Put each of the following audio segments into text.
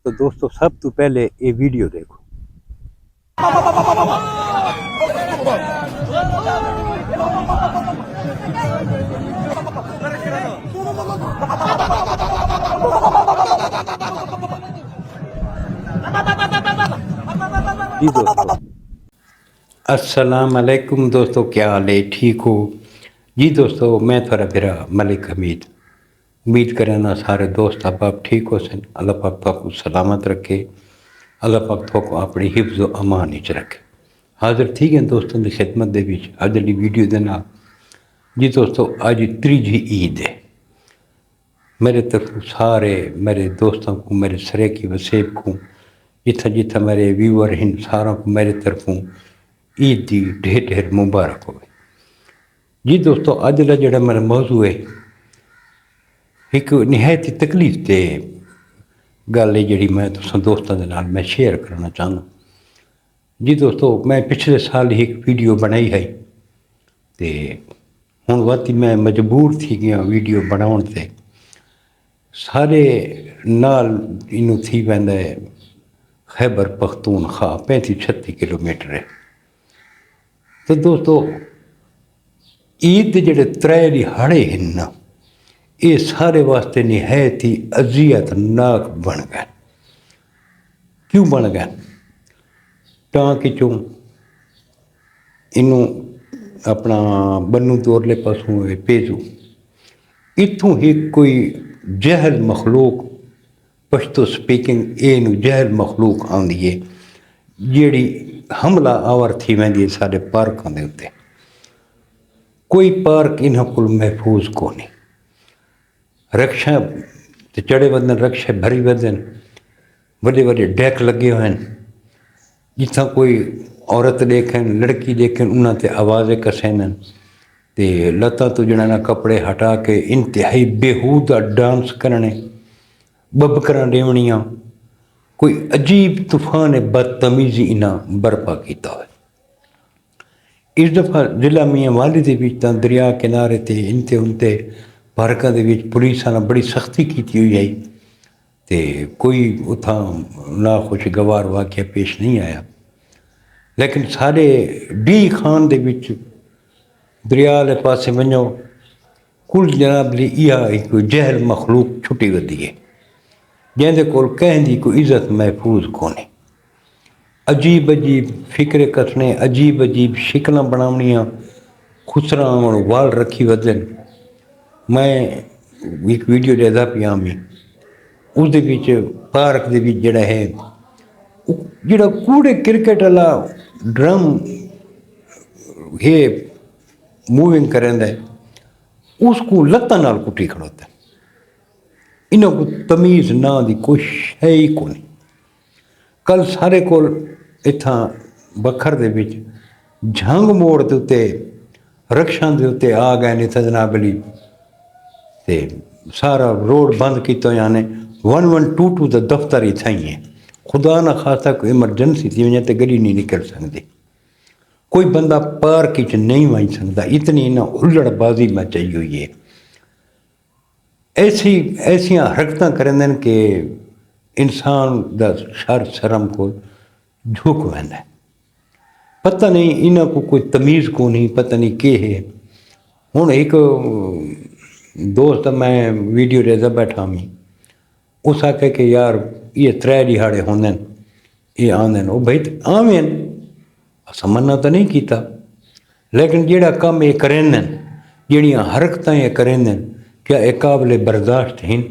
तो दोस्तों सब तो पहले ये वीडियो देखो। जी दोस्तों, अस्सलाम अलैकुम दोस्तों, क्या हाल है? ठीक हो जी दोस्तों? मैं थोड़ा फिरा मलिक हमीद। उम्मीद करना सारे दोस्त अब ठीक हो सन। अल्लाह पाक तो सलामत रखे, अल्लाह पाक तो अपनी हिफ्ज़ व अमान च रखे। हाजिर ठीक है दोस्तों की खिदमत दे विच अज दी वीडियो दे नाल। जी दोस्तों, अज त्रीजी ईद है। मेरे तरफ सारे मेरे दोस्तों को, मेरे सरेकी वसेब को, जिथा जिथा मेरे व्यूअर हैं, सारों को मेरे तरफों ईद की ढेर ढेर मुबारक हो। जी दोस्तों, अज का जोड़ा मेरा मौजू है एक निहायत ही तकलीफ दे गल है जी मैं तुम दोस्तों के नाल मैं शेयर करना चाहना। जी दोस्तों, मैं पिछले साल ही एक वीडियो बनाई है तो हुण वाती मैं मजबूर थी गया वीडियो बनाउण ते। सारे नाल इनू थी पैंदा है खैबर पख्तूनख्वा 35-36 किलोमीटर है। तो दोस्तों, ईद के जोड़े त्रै दिहाड़े हैं ना, ये सारे वास्ते निहायत ही अजियतनाक बन गए। क्यों बन गए? टाँक चों इनू अपना बन्नू तोरले पासों भेजू, इतों ही कोई जहल मखलूक, पश्तो स्पीकिंग एनू जहल मखलूक आँदी है जिहड़ी हमला आवर थी वेंदी है सारे पार्कों के उत्ते। कोई पार्क इन्हां कोल महफूज कोनी। रक्षा ते चढ़े वधन, रक्षा भरी वधन, वॾे वॾे डेक लगे हुए हैं। जिथा कोई औरत देखें, लड़की देखें, उन्हां ते आवाज़ें कसेंदन ते लत्तां तो जना कपड़े हटा के इंतहाई बेहूदा डांस करने, बबकरां देवणियां, कोई अजीब तूफान बदतमीजी इन्हां बर्पा किया है। इस दफ़ा जिला मियाँ वाली दे विच तां दरिया किनारे ते इनते उनते पार्कों दे विच पुलिस ने बड़ी सख्ती की हुई है ते कोई उथा नाखुशगवार वाक़या पेश नहीं आया। लेकिन सारे डी खान दे विच दरिया वाले पासे वञो, कुल जनाब ली इहा एक जहल मखलूक छुटी वधी है जैसे कोल कंहिंजी कोई इज़्ज़त महफूज कोन्हे। अजीब अजीब फिक्रे कसने, अजीब अजीब शिकलां बनावणियां, खुसरा वाल रखी वधन। मैं एक वीडियो ॾेदा पिया मैं उसदे विच पार्क दे विच जिहड़ा है जिहड़ा कूड़े क्रिकेट वाला ड्रम है मूविंग करेंदा है, उसको लत्तां नाल कुटी खड़ोता। इन्हां को तमीज़ ना दी कोई शै ही कोनी। कल सारे कोल इत्थां बखर दे विच झंग मोड़ दे उत्ते रक्षा दे उत्ते आ गए ने जनाब अली ते सारा रोड बंद किया हुआ ने। 1122 का दफ्तर इत्थां ही है। खुदा ना खासा कोई एमरजेंसी थी वजह तो गड्डी नहीं निकल सकती, कोई बंदा पार्क च नहीं वही सकता। इतनी इन्हें हुल्लड़बाजी मचाई हुई है। ऐसियां हरकतां करेंदे कि इंसान का शर शर्म को झुक वेंदा है। पता नहीं इन्हां को कोई तमीज़ को नहीं, पता नहीं के है। हुण एक दोस्त मैं वीडियो ॾेदा बैठा मैं, उस आखे कि यार ये त्रै दिहाड़े होंदे न, ये आंदे न। भाई आवें असां मना तो नहीं किया, लेकिन जिहड़ा कम ये करेंदे न, जिहड़ियां हरकतां ये करेंदे न, क्या ये काबिल बर्दाश्त हैं?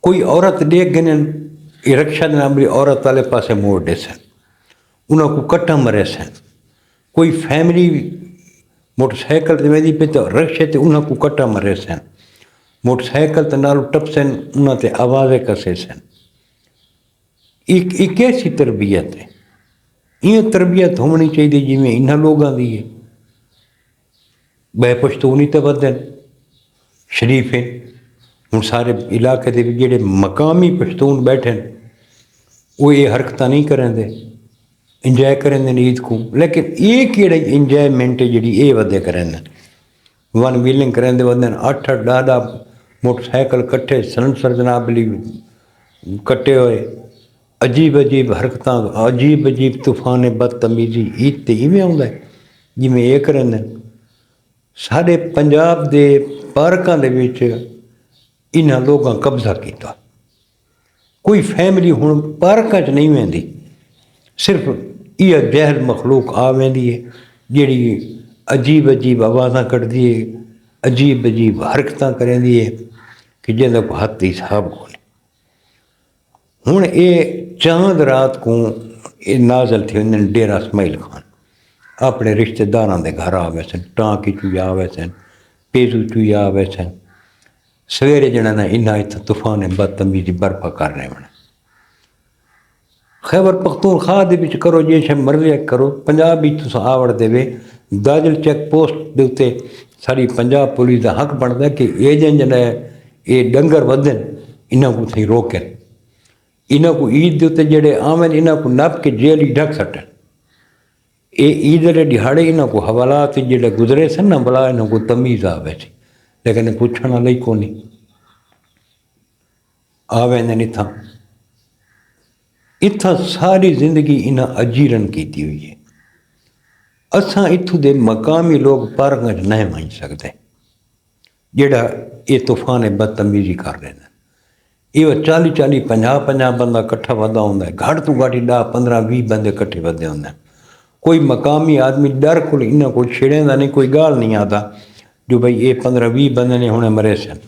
कोई औरत देख गए ये रक्षा नामली औरत वाले पासे मोड़ दे सन, उन्होंने को कट्टा मरे सन। कोई फैमिली मोटरसाइकिल ते वेंदी पे तो रक्षे ते उन्होंने को कट्टा मरे सन। मोटरसाइकिल ते नाल टपसन, उन्होंने ते आवाज़ें कसे सन। एक ऐसी तरबियत है, ये तरबियत होनी चाहिए जिमें इन्हां लोगों की है। बै पश्तूनी तो वधन शरीफ है। हुण सारे इलाके के जोड़े मकामी पश्तून बैठे वो ये हरकत नहीं करेंदे, इंजॉय करेंदे ईद को। लेकिन ये कि इंजॉयमेंट है जी ये वधे करेंदे, वन व्हीलिंग करेंदे वधन। 8-8 10-10 मोटरसाइकिल कट्ठे सलंसर जनाब ली कट्टे हुए अजीब अजीब हरकत अजीब अजीब तूफान बदतमीजी ईद तो इवें आउंदा है जिवें ये करन साढ़े पंजाब के पार्कों के इन्हां लोगों कब्जा किया कोई फैमिली हुण पार्कों च नहीं वहिंदी सिर्फ यह जहल मखलूक आ वेंदी है जिहड़ी अजीब अजीब आवाज़ां कढदी है अजीब अजीब हरकतां करेंदी है कि जिहदा कोई हद हिसाब कोन्हे हुण ये चांद रात को ये नाज़िल थी वञनि डेरा इस्माइल खान अपने रिश्तेदारां दे घर आ गए सन टांकी चू आ गए सन पेजू चू आ गए सन सवेरे जना ना इन्ना इतना तूफान बदतमीजी बर्पा कर रहे हैं खैबर पख्तूनख्वा दे विच करो जे शे मर्जी करो पंजाब भी तुस आवड़ देवे दादल चेक पोस्ट दे उत्ते सारी पंजाब पुलिस का हक बनता कि ये जन ये डंगर वधन इन्हां को थी रोकन इन्हां को ईद के उत्ते जेड़े आवन इन्हां को नप के जेल ही ढक सटन ये ईद के दिहाड़े इन्हां को हवालात जेड़े गुजरे सन ना भला इन्हां को तमीज़ आवे सी लेकिन पुछण वाला कोनी आ वेंदे इत्थां इत्थां सारी जिंदगी इन्हां अजीरन की हुई है असां इत्थों दे मकामी लोग पार्कों च नहीं वही सकते जेड़ा ये तूफान बदतमीजी कर रहे हैं ये 40-40 50-50 बंदा कट्ठा वधा होंदा है घट तो घट 10-15-20 बंदे कट्ठे वधे होंदे कोई मकामी आदमी डर को इन्हां को छेड़ेंदा नहीं कोई गाल नहीं आता जो भाई ये 15-20 बंदे ने हुणे मरे सन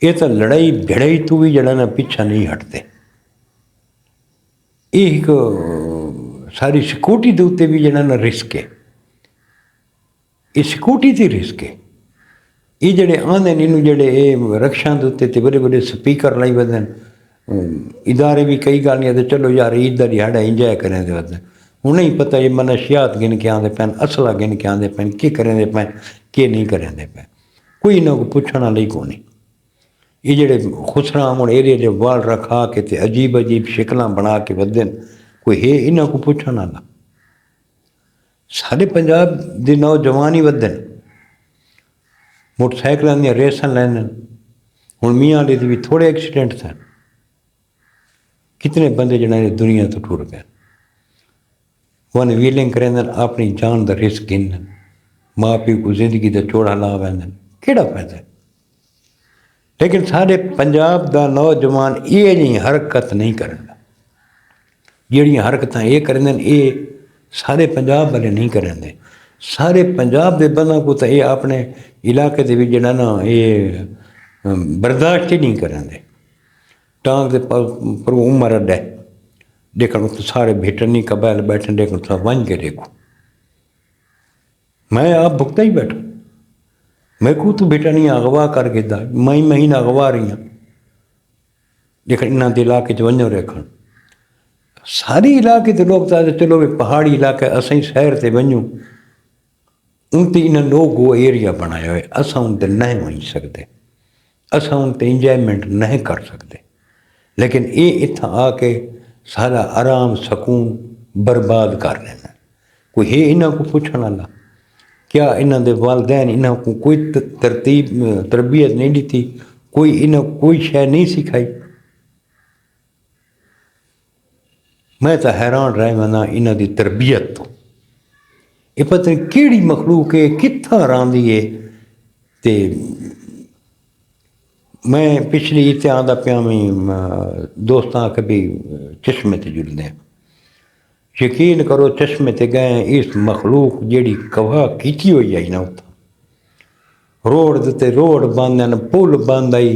ये तो लड़ाई भिड़ाई तो भी जड़ा ना पीछा नहीं हटते एक सारी सिक्योरिटी के उत्ते भी जड़ा ना रिस्क है ये सिक्योरिटी से रिस्क है ये जड़े आंदे इनू जड़े रक्षा के उत्ते बड़े बड़े स्पीकर लाई वधन इदारे भी कई गाल नहीं चलो यार ईद का दिहाड़ा इंजॉय करें वधन उन्हें ही पता ये मनशियात गिन के आते पैन असला गिन के आते पैन के करें पैन के नहीं करें पैन कोई इन्हों को पुछण वाली को नहीं ये जड़े खुसरा हम एरिया जो वाल रखा के ते अजीब अजीब शिकल बना के वधन कोई है इन्हों को पुछण वाला सारे पंजाब के नौजवान ही वधन मोटरसाइकिलों दी रेसां लैन हुण मियाँ वाले भी थोड़े एक्सीडेंट थे कितने बंदे जने दुनिया तो टुर गए वन व्हीलिंग करें अपनी जान का रिस्क गिन माँ प्यो को जिंदगी का चोड़ा ला वैन केड़ा फायदा लेकिन सारे पंजाब का नौजवान ये जी हरकत नहीं करता जिहड़ियां हरकतां ये करेंदे ये सारे पंजाब वाले नहीं करेंदे सारे पंजाब के बंदा को तो ये अपने इलाके दे विच जिहड़ा ना ये बर्दाश्त ही नहीं करेंदे टांग के पर उमर अड्डा देखो तो सारे भेटनी कबायल बैठे देखो तो वन के देखो मैं आप भुगता ही बैठा मैं को तू भेटनी अगवा करके दा मई महीना अगवा रही हूँ लेकिन इन्होंने इलाके वनो रखन सारे इलाके के लोग तो चलो भी पहाड़ी इलाके असीं शहर से वनूं उनते इन्हें लोग वो एरिया बनाया हुए असा उनते नहीं वही सकते असा उनते इंजॉयमेंट नहीं कर सकते लेकिन ये इतना आके सारा आराम सकून बर्बाद कर रहे हैं कोई है इन्हों को पुछण वाला क्या इन्हों के वालदैन इन्हों को कोई तरबियत नहीं दी कोई इन्हों कोई शय नहीं सिखाई मैं तो हैरान रह वना इन्हों की तरबियत तो ये पता नहीं केड़ी मखलूक है कित्था रांदी है ते मैं पिछली इतने आंदा पिया मैं दोस्त आके भी चश्मे ते जुलते हैं यकीन करो चश्मे ते गए इस मखलूक जेड़ी कवा की हुई आई ना उत्थां रोड ते रोड बंद हैं पुल बंद आई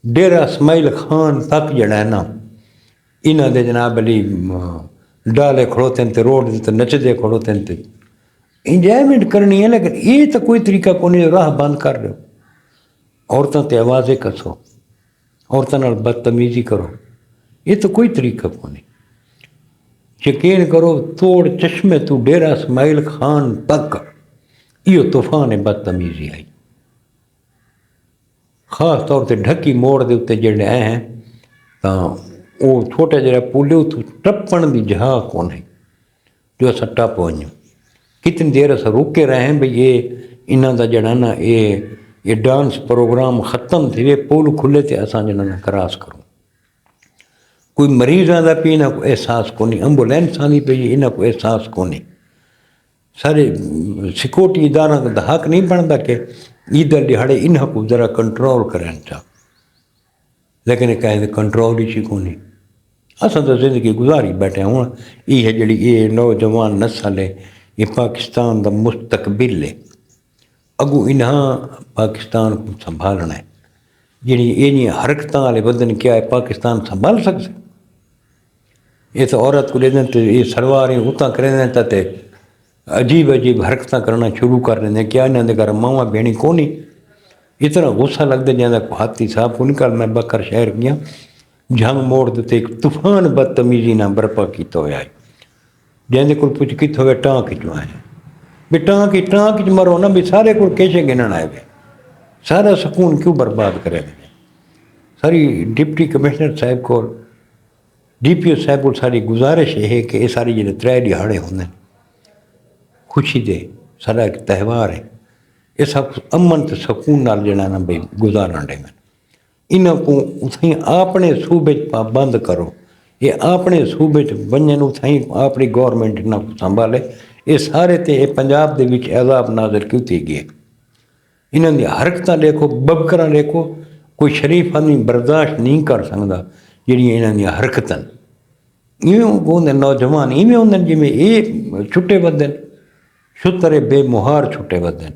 डेरा इस्माइल खान तक जड़ा है ना इन्हों के जनाब अली डाले खड़ोते हैं रोड ते नचदे खड़ोते हैं इंजॉयमेंट करनी है लेकिन ये तो कोई तरीका को नहीं राह बंद कर रहे हो औरतों ते आवाज़ें कसो औरतों नाल बदतमीजी करो ये तो कोई तरीका को नहीं यकीन करो तोड़ चश्मे तू डेरा इस्माइल खान तक यो तूफान बदतमीजी आई खास तौर पर ढक्की मोड़ के उत्ते जेड़े आए हैं तो वो छोटे जरा पुल उतों टप्पण की जगह कौन है जो अस टप वञूं कितनी देर अस रुके रहे हैं भाई ये इन्हों का जड़ा ना ये डांस प्रोग्राम ख़त्म थे पुल खुले तो असा जना क्रॉस करूँ कोई मरीज़ आंदा पई इन्हां को एहसास कोन्हे, एम्बुलेंस आंदी पई इन्हां को एहसास कोन्हे। सारे सिक्योरिटी इदारा का हक़ नहीं बनता कि ईद दिहाड़े इन्हां को ज़रा कंट्रोल करनि था, लेकिन कहीं कंट्रोल ही कोन्हे। असां तो ज़िंदगी गुजारी बैठे हुण इह जिहड़ी ये नौजवान नस्ल है ये पाकिस्तान का मुस्तकबिल है। अगू इन्हां पाकिस्तान को संभालना है। जिहड़ी इहदियां हरकतां वाले बंदे क्या है पाकिस्तान संभाल सकते? ये तो औरत को देते तो ये सलवारें उतां करें ते अजीब अजीब हरकतां करना शुरू कर देंगे। क्या इन्होंने घर मावा भेणी कोनी? इतना गुस्सा लगता जैसा हाथी साहब को निकल। मैं बकर शहर गया, जंग मोड़ ते एक तूफान बदतमीजी ना बर्पा किया होया है। जैसे को पुछ कितों वे टाँक चो आए भी टाँक च मरो ना भी सारे को कैसे गिनण आए वे, सारा सुकून क्यों बर्बाद करे। सारी डिप्टी कमिश्नर साहब को DPO साहब को सारी गुजारिश है कि ये सारी जो 3 दिहाड़े होंगे खुशी दे सारा एक त्यौहार है, ये सब अमन तो सुकून नाल जड़ा ना भाई गुजारण दे। इन्हों को उथी अपने सूबे पाबंद करो, ये अपने सूबे वजन उथी अपनी गौरमेंट ना संभाले। ये सारे ते ये पंजाब दे विच अजाब नाज़र क्यों थी गए? इन्हों दी हरकतां देखो, बबकरां देखो, कोई शरीफ आदमी बर्दाश्त नहीं कर सकता जिहड़ियां इन्हां दी हरकतां। इवें होंदे नौजवान, इवें होंदे जिवें ये छुट्टे बंदे छुतरे बेमुहार छुट्टे बंदे।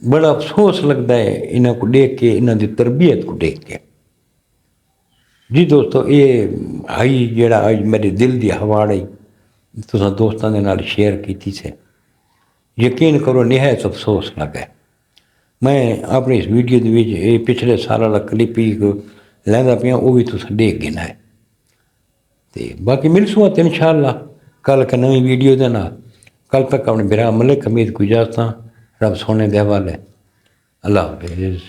बड़ा अफसोस लगता है इन्हां को देख के, इन्हां दी तरबियत को देख के। जी दोस्तों, ये आई जिहड़ा अज मेरे दिल दी हवाड़ है तुसां दोस्तां दे नाल शेयर कीती से। यकीन करो निहायत अफसोस लगा। मैं अपनी इस वीडियो दे विच ये पिछले साल वाला क्लिप ही लैंदा पिया, वो भी तुसां देख गिना है। ते बाकी मिलसूँ तो इंशाअल्लाह कल एक नवी वीडियो दे नाल। कल तक अपने बिरा मलिक हमीद को इजाज़त, रब सोने दे हवाले। अल्लाह हाफ़िज़।